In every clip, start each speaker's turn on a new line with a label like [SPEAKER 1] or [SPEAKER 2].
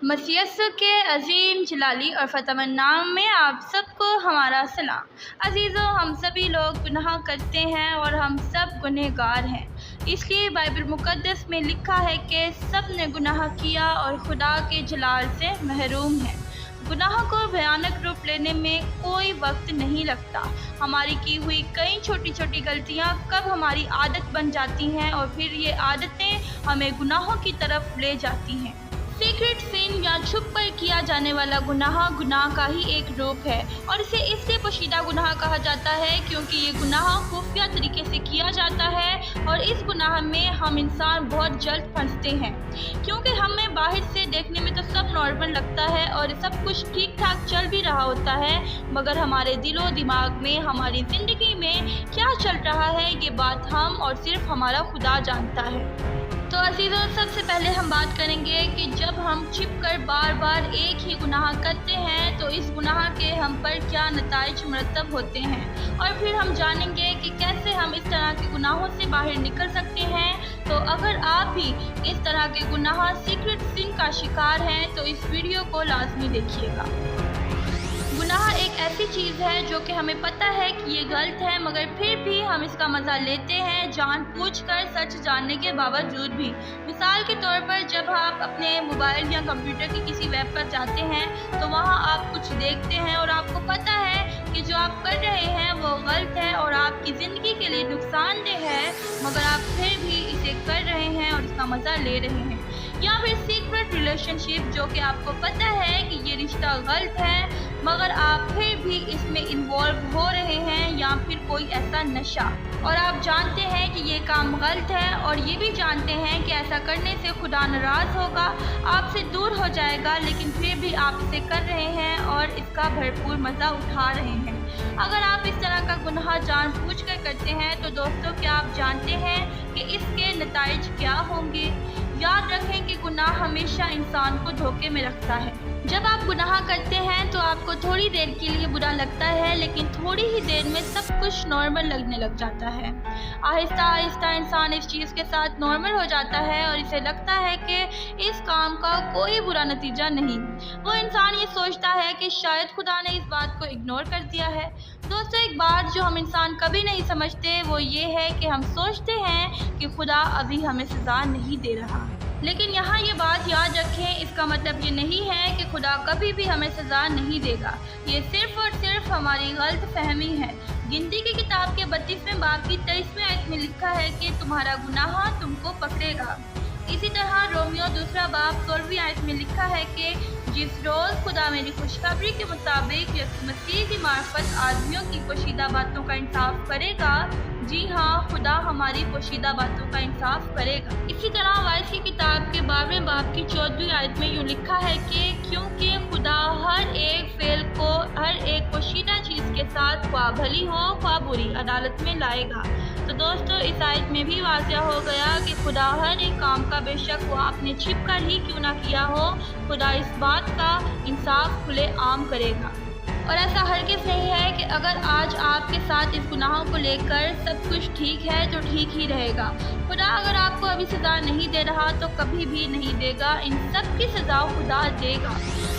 [SPEAKER 1] مسیح کے عظیم جلالی اور فتح نام میں آپ سب کو ہمارا سلام۔ عزیزو، ہم سبھی لوگ گناہ کرتے ہیں اور ہم سب گنہگار ہیں۔ اس لیے بائبل مقدس میں لکھا ہے کہ سب نے گناہ کیا اور خدا کے جلال سے محروم ہیں۔ گناہ کو بھیانک روپ لینے میں کوئی وقت نہیں لگتا۔ ہماری کی ہوئی کئی چھوٹی چھوٹی غلطیاں کب ہماری عادت بن جاتی ہیں اور پھر یہ عادتیں ہمیں گناہوں کی طرف لے جاتی ہیں۔ سیکرٹ سین یا چھپ کر کیا جانے والا گناہ کا ہی ایک روپ ہے، اور اسے اس لیے پوشیدہ گناہ کہا جاتا ہے کیونکہ یہ گناہ خفیہ طریقے سے کیا جاتا ہے، اور اس گناہ میں ہم انسان بہت جلد پھنستے ہیں کیونکہ ہمیں باہر سے دیکھنے میں تو سب نارمل لگتا ہے اور سب کچھ ٹھیک ٹھاک چل بھی رہا ہوتا ہے، مگر ہمارے دل و دماغ میں، ہماری زندگی میں کیا چل رہا ہے یہ بات ہم اور صرف ہمارا خدا جانتا ہے۔ تو عزیزوں، سب سے پہلے ہم بات کریں گے کہ جب ہم چھپ کر بار بار ایک ہی گناہ کرتے ہیں تو اس گناہ کے ہم پر کیا نتائج مرتب ہوتے ہیں، اور پھر ہم جانیں گے کہ کیسے ہم اس طرح کے گناہوں سے باہر نکل سکتے ہیں۔ تو اگر آپ بھی اس طرح کے گناہ سیکرٹ سن کا شکار ہیں تو اس ویڈیو کو لازمی دیکھیے گا۔ گناہ ایک ایسی چیز ہے جو کہ ہمیں پتہ ہے کہ یہ غلط ہے، مگر پھر بھی ہم اس کا مزہ لیتے ہیں جان بوجھ کر، سچ جاننے کے باوجود بھی۔ مثال کے طور پر جب آپ اپنے موبائل یا کمپیوٹر کی کسی ویب پر جاتے ہیں تو وہاں آپ کچھ دیکھتے ہیں اور آپ کو پتہ ہے کہ جو آپ کر رہے ہیں وہ غلط ہے اور آپ کی زندگی کے لیے نقصان دہ ہے، مگر آپ پھر بھی اسے کر رہے ہیں اور اس کا مزہ لے رہے ہیں۔ یا پھر سیکرٹ ریلیشن شپ، جو کہ آپ کو پتہ ہے کہ یہ رشتہ غلط ہے، مگر آپ پھر بھی اس میں انوالو ہو رہے ہیں، یا پھر کوئی ایسا نشہ، اور آپ جانتے ہیں کہ یہ کام غلط ہے اور یہ بھی جانتے ہیں کہ ایسا کرنے سے خدا ناراض ہوگا، آپ سے دور ہو جائے گا، لیکن پھر بھی آپ اسے کر رہے ہیں اور اس کا بھرپور مزہ اٹھا رہے ہیں۔ اگر آپ اس طرح کا گناہ جان بوجھ کر کرتے ہیں تو دوستو، کیا آپ جانتے ہیں کہ اس کے نتائج کیا ہوں گے؟ یاد رکھیں کہ گناہ ہمیشہ انسان کو دھوکے میں رکھتا ہے۔ جب آپ گناہ کرتے ہیں تو آپ کو تھوڑی دیر کے لیے برا لگتا ہے، لیکن تھوڑی ہی دیر میں سب کچھ نارمل لگنے لگ جاتا ہے۔ آہستہ آہستہ انسان اس چیز کے ساتھ نارمل ہو جاتا ہے اور اسے لگتا ہے کہ اس کام کا کوئی برا نتیجہ نہیں۔ وہ انسان یہ سوچتا ہے کہ شاید خدا نے اس بات کو اگنور کر دیا ہے۔ دوستو، ایک بات جو ہم انسان کبھی نہیں سمجھتے وہ یہ ہے کہ ہم سوچتے ہیں کہ خدا ابھی ہمیں سزا نہیں دے رہا، لیکن یہاں یہ بات یاد رکھیں، اس کا مطلب یہ نہیں ہے کہ خدا کبھی بھی ہمیں سزا نہیں دے گا۔ یہ صرف اور صرف ہماری غلط فہمی ہے۔ گنتی کی کتاب کے 32ویں باب کی 23ویں آیت میں لکھا ہے کہ تمہارا گناہ تم کو پکڑے گا۔ اسی طرح رومیو 2 باب 16ویں آیت میں لکھا ہے کہ جس روز خدا میری خوشخبری کے مطابق یسوع مسیح کی معرفت آدمیوں کی پوشیدہ باتوں کا انصاف کرے گا، جی ہاں، خدا ہماری پوشیدہ باتوں کا انصاف کرے گا۔ اسی طرح وائس کی کتاب کے 12ویں باب کی 14ویں آیت میں یوں لکھا ہے کہ کیونکہ خدا ہر ایک فعل کو ہر ایک پوشیدہ چیز کے ساتھ خواہ بھلی ہو خواہ بری عدالت میں لائے گا۔ تو دوستو، اس آیت میں بھی واضح ہو گیا کہ خدا ہر ایک کام کا، بے شک وہ آپ نے چھپ کر ہی کیوں نہ کیا ہو، خدا اس بات کا انصاف کھلے عام کرے گا۔ اور ایسا ہرگز نہیں ہے کہ اگر آج آپ کے ساتھ اس گناہوں کو لے کر سب کچھ ٹھیک ہے تو ٹھیک ہی رہے گا۔ خدا اگر آپ کو ابھی سزا نہیں دے رہا تو کبھی بھی نہیں دے گا، ان سب کی سزا خدا دے گا۔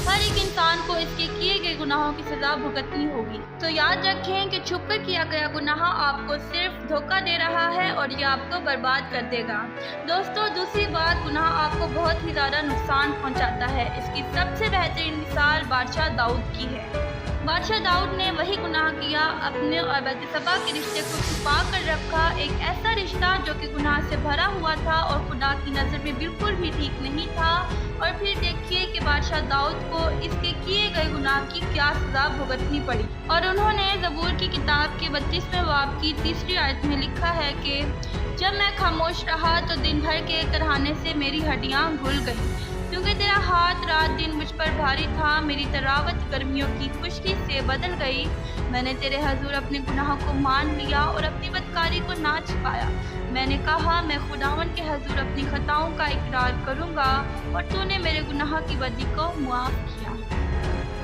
[SPEAKER 1] ہر ایک انسان کو اس کے کیے گئے گناہوں کی سزا بھگتنی ہوگی۔ تو یاد رکھیں کہ چھپ کر کیا گیا گناہ آپ کو صرف دھوکہ دے رہا ہے اور یہ آپ کو برباد کر دے گا۔ دوستو، دوسری بات، گناہ آپ کو بہت ہی زیادہ نقصان پہنچاتا ہے۔ اس کی سب سے بہترین مثال بادشاہ داؤد کی ہے۔ بادشاہ داؤد نے وہی گناہ کیا، اپنے اور بتشبہ کے رشتے کو چھپا کر رکھا، ایک ایسا رشتہ جو کہ گناہ سے بھرا ہوا تھا اور خدا کی نظر میں بالکل بھی ٹھیک نہیں تھا۔ اور پھر دیکھیے کہ بادشاہ داؤد کو اس کے کیے گئے گناہ کی کیا سزا بھگتنی پڑی۔ اور انہوں نے زبور کی کتاب کے 32ویں باب کی 3 آیت میں لکھا ہے کہ جب میں خاموش رہا تو دن بھر کے کراہنے سے میری ہڈیاں گھل گئیں، کیونکہ تیرا ہاتھ رات دن مجھ پر بھاری تھا، میری تراوت گرمیوں کی خشکی سے بدل گئی۔ میں نے تیرے حضور اپنے گناہ کو مان لیا اور اپنی بدکاری کو نہ چھپایا۔ میں نے کہا میں خداوند کے حضور اپنی خطاؤں کا اقرار کروں گا، اور تو نے میرے گناہ کی بدی کو معاف کیا۔